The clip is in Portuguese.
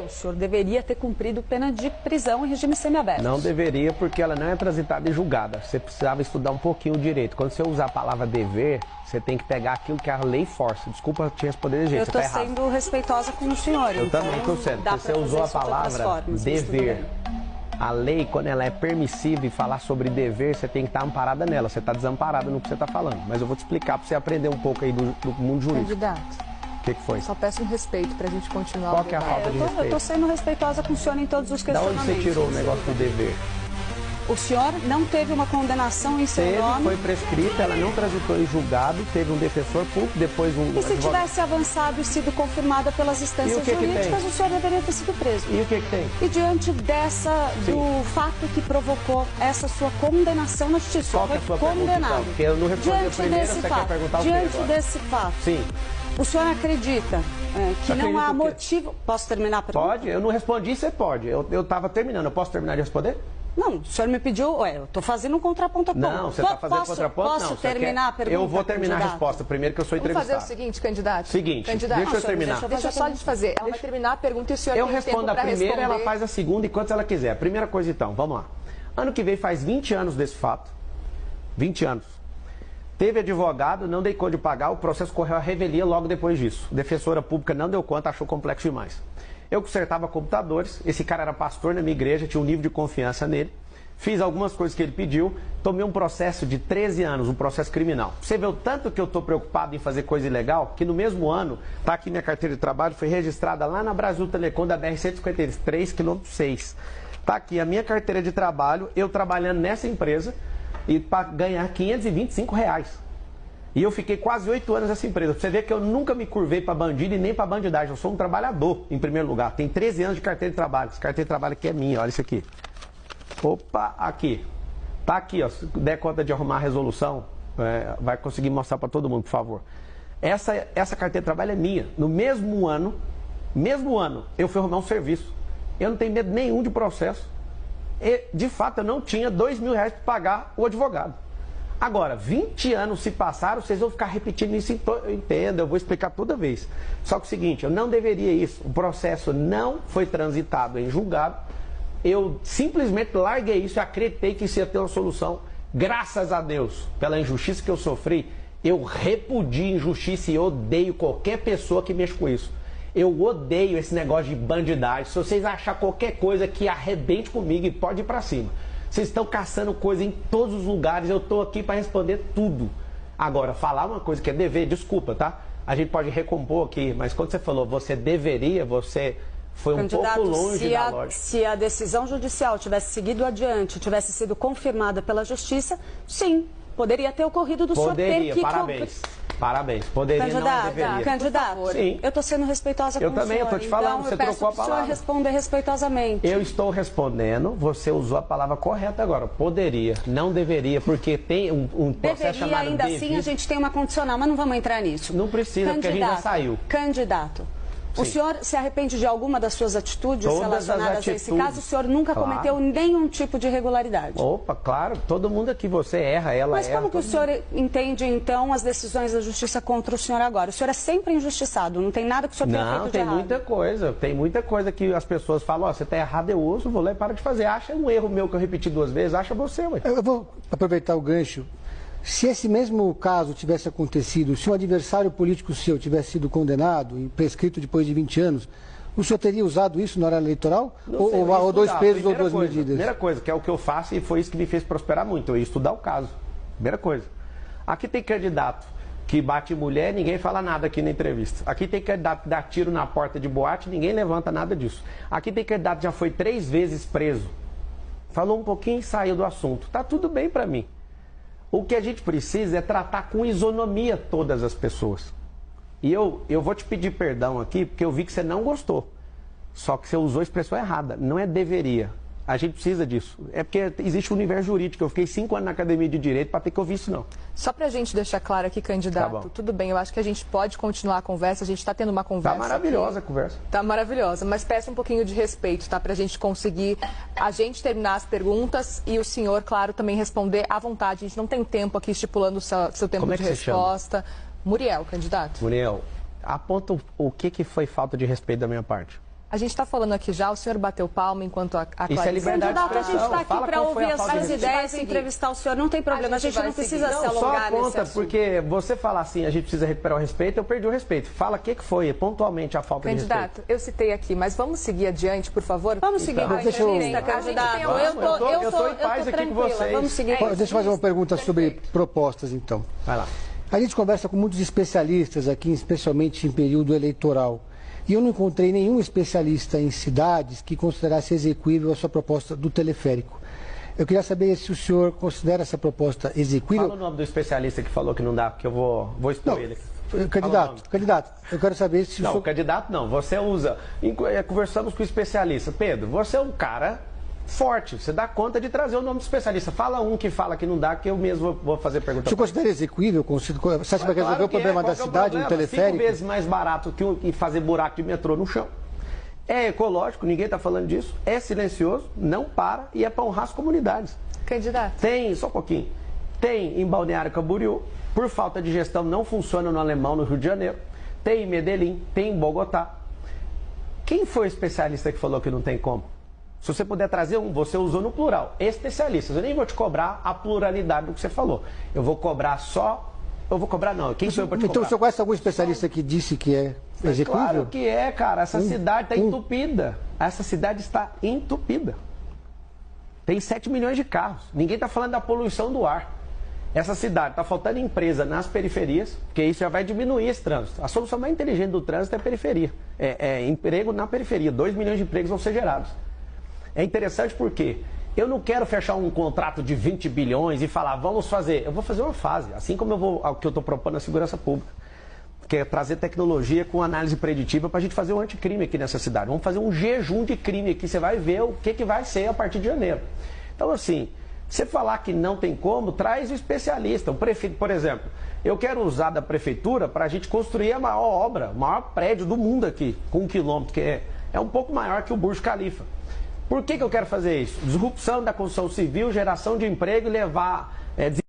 O senhor deveria ter cumprido pena de prisão em regime semiaberto. Não deveria, porque ela não é transitada e julgada. Você precisava estudar um pouquinho o direito. Quando você usar a palavra dever, você tem que pegar aquilo que a lei força. Desculpa te responder de jeito, eu estou sendo respeitosa com o senhor. Eu então também estou sendo, porque você usou a palavra dever. A lei, quando ela é permissiva e falar sobre dever, você tem que estar amparada nela. Você está desamparada no que você está falando. Mas eu vou te explicar para você aprender um pouco aí do mundo jurídico. Candidato. O que foi? Só peço um respeito para a gente continuar. Qual que é a falta de respeito? Eu estou sendo respeitosa com o senhor em todos os questionamentos. Da onde você tirou o negócio do dever? O senhor não teve uma condenação em seu nome? Foi prescrita, ela não transitou em julgado, teve um defensor público, depois um E se tivesse avançado e sido confirmada pelas instâncias jurídicas, o senhor deveria ter sido preso. E o que tem? E diante do fato que provocou essa sua condenação na justiça, qual que é a sua condenado. Pergunta, então? Porque eu não respondi diante a primeira, desse você fato, quer perguntar o quê diante agora? desse fato, Sim. o senhor acredita que não há motivo... Posso terminar a pergunta? Pode, eu não respondi, você pode. Eu estava terminando, eu posso terminar de responder? Não, o senhor me pediu, eu estou fazendo um contraponto a ponto. Não, você está fazendo contraponto? Posso não, terminar a pergunta, eu vou terminar candidato? a resposta primeiro, que eu sou entrevistado. Vamos fazer o seguinte, candidato. Candidato. Deixa eu terminar. Deixa eu só lhe fazer. Ela vai terminar a pergunta e o senhor Eu tem respondo tempo a para primeira, responder. ela faz a segunda enquanto ela quiser. Primeira coisa então, vamos lá. Ano que vem faz 20 anos desse fato. 20 anos. Teve advogado, não dei conta de pagar, o processo correu à revelia logo depois disso. Defensora pública não deu conta, achou complexo demais. Eu consertava computadores, esse cara era pastor na minha igreja, tinha um nível de confiança nele. Fiz algumas coisas que ele pediu, tomei um processo de 13 anos, um processo criminal. Você vê o tanto que eu estou preocupado em fazer coisa ilegal, que no mesmo ano, tá aqui minha carteira de trabalho, foi registrada lá na Brasil Telecom da BR-153, quilômetro 6. Tá aqui a minha carteira de trabalho, eu trabalhando nessa empresa, e para ganhar R$525. E eu fiquei quase 8 anos nessa empresa. Você vê que eu nunca me curvei para bandido e nem para bandidagem. Eu sou um trabalhador, em primeiro lugar. Tem 13 anos de carteira de trabalho. Essa carteira de trabalho aqui é minha, olha isso aqui. Opa, aqui. Tá aqui, ó. Se der conta de arrumar a resolução, vai conseguir mostrar para todo mundo, por favor. Essa carteira de trabalho é minha. No mesmo ano, eu fui arrumar um serviço. Eu não tenho medo nenhum de processo. E, de fato, eu não tinha R$2.000 para pagar o advogado. Agora, 20 anos se passaram, vocês vão ficar repetindo isso, eu entendo, eu vou explicar toda vez. Só que é o seguinte, eu não deveria isso. O processo não foi transitado em julgado. Eu simplesmente larguei isso e acreditei que isso ia ter uma solução. Graças a Deus, pela injustiça que eu sofri, eu repudio injustiça e odeio qualquer pessoa que mexa com isso. Eu odeio esse negócio de bandidagem. Se vocês acharem qualquer coisa que arrebente comigo, pode ir pra cima. Vocês estão caçando coisa em todos os lugares, eu estou aqui para responder tudo. Agora, falar uma coisa que é dever, desculpa, tá? A gente pode recompor aqui, mas quando você falou você deveria, você foi um pouco longe da lógica. Se a decisão judicial tivesse seguido adiante, tivesse sido confirmada pela Justiça, sim, poderia ter ocorrido do senhor ter que... Parabéns. Poderia, não deveria. Candidato, sim. Eu estou sendo respeitosa com o senhor. Eu também, eu estou te falando, então, você trocou a palavra. Eu peço para o senhor responder respeitosamente. Eu estou respondendo, você usou a palavra correta agora. Poderia, não deveria, porque tem um processo chamado ainda devido. Assim, a gente tem uma condicional, mas não vamos entrar nisso. Não precisa, porque a gente já saiu. Candidato. Sim. O senhor se arrepende de alguma das suas atitudes relacionadas a esse caso? O senhor nunca cometeu nenhum tipo de irregularidade? Opa, claro. Todo mundo aqui, você erra, ela erra. Mas como que o senhor entende, então, as decisões da Justiça contra o senhor agora? O senhor é sempre injustiçado, não tem nada que o senhor tenha feito de errado. Não, tem muita coisa que as pessoas falam, você está errado, eu uso, vou lá e para de fazer. Acha um erro meu que eu repeti 2 vezes, acha você, ué. Eu vou aproveitar o gancho. Se esse mesmo caso tivesse acontecido, se um adversário político seu tivesse sido condenado e prescrito depois de 20 anos, o senhor teria usado isso na hora eleitoral? Ou 2 pesos ou 2 medidas? Primeira coisa, que é o que eu faço e foi isso que me fez prosperar muito, eu ia estudar o caso. Primeira coisa. Aqui tem candidato que bate mulher, ninguém fala nada aqui na entrevista. Aqui tem candidato que dá tiro na porta de boate, ninguém levanta nada disso. Aqui tem candidato que já foi 3 vezes preso. Falou um pouquinho e saiu do assunto. Tá tudo bem para mim. O que a gente precisa é tratar com isonomia todas as pessoas. E eu vou te pedir perdão aqui, porque eu vi que você não gostou. Só que você usou a expressão errada. Não é deveria. A gente precisa disso. É porque existe um universo jurídico. Eu fiquei 5 anos na academia de direito para ter que ouvir isso, não. Só para a gente deixar claro aqui, candidato, Tá, tudo bem, eu acho que a gente pode continuar a conversa, a gente está tendo uma conversa. Tá maravilhosa aqui. A conversa. Tá maravilhosa, mas peço um pouquinho de respeito, tá? Para a gente conseguir, a gente terminar as perguntas e o senhor, claro, também responder à vontade. A gente não tem tempo aqui estipulando o seu tempo de resposta. Muriel, candidato. Muriel, aponta o que foi falta de respeito da minha parte. A gente está falando aqui já, o senhor bateu palma enquanto a Clarice... Isso é liberdade de Candidato, a gente está aqui para ouvir as suas ideias e seguir. entrevistar o senhor. Não tem problema, a gente não precisa se alongar só nesse conta, assunto. porque você falar assim, a gente precisa recuperar o respeito, eu perdi o respeito. Fala o que foi pontualmente a falta de respeito. Candidato, eu citei aqui, mas vamos seguir adiante, por favor? Vamos seguir com a entrevista, candidato. Eu tô em paz aqui com vocês. Vamos seguir. Deixa eu fazer uma pergunta sobre propostas, então. Vai lá. A gente conversa com muitos especialistas aqui, especialmente em período eleitoral. E eu não encontrei nenhum especialista em cidades que considerasse execuível a sua proposta do teleférico. Eu queria saber se o senhor considera essa proposta execuível. Fala o nome do especialista que falou que não dá, porque eu vou expor ele. Candidato, eu quero saber se o senhor... Não, candidato não, você usa... Conversamos com o especialista. Pedro, você é um cara forte, você dá conta de trazer o nome do especialista. Fala um que fala que não dá, que eu mesmo vou fazer pergunta. O senhor considera execuível? Você acha que vai resolver o problema da cidade no teleférico? 5 vezes mais barato que fazer buraco de metrô no chão. É ecológico, ninguém está falando disso. É silencioso, não para e é para honrar as comunidades. Candidato. Tem, só um pouquinho. Tem em Balneário Camboriú, por falta de gestão não funciona no Alemão, no Rio de Janeiro. Tem em Medellín, tem em Bogotá. Quem foi o especialista que falou que não tem como? Se você puder trazer um, você usou no plural, especialistas. Eu nem vou te cobrar a pluralidade do que você falou. Eu vou cobrar só... Eu vou cobrar não, quem sou eu para te cobrar? Então o senhor conhece algum especialista que disse que é execuível? Claro que é, cara. Essa cidade está entupida. Essa cidade está entupida. Tem 7 milhões de carros. Ninguém está falando da poluição do ar. Essa cidade está faltando empresa nas periferias, porque isso já vai diminuir esse trânsito. A solução mais inteligente do trânsito é a periferia. É emprego na periferia. 2 milhões de empregos vão ser gerados. É interessante porque eu não quero fechar um contrato de 20 bilhões e falar, vamos fazer. Eu vou fazer uma fase, assim como o que eu estou propondo na segurança pública, que é trazer tecnologia com análise preditiva para a gente fazer um anticrime aqui nessa cidade. Vamos fazer um jejum de crime aqui, você vai ver o que vai ser a partir de janeiro. Então, assim, você falar que não tem como, traz o especialista. O prefeito, por exemplo, eu quero usar da prefeitura para a gente construir a maior obra, o maior prédio do mundo aqui, com 1 quilômetro, que é um pouco maior que o Burj Khalifa. Por que eu quero fazer isso? Disrupção da construção civil, geração de emprego e levar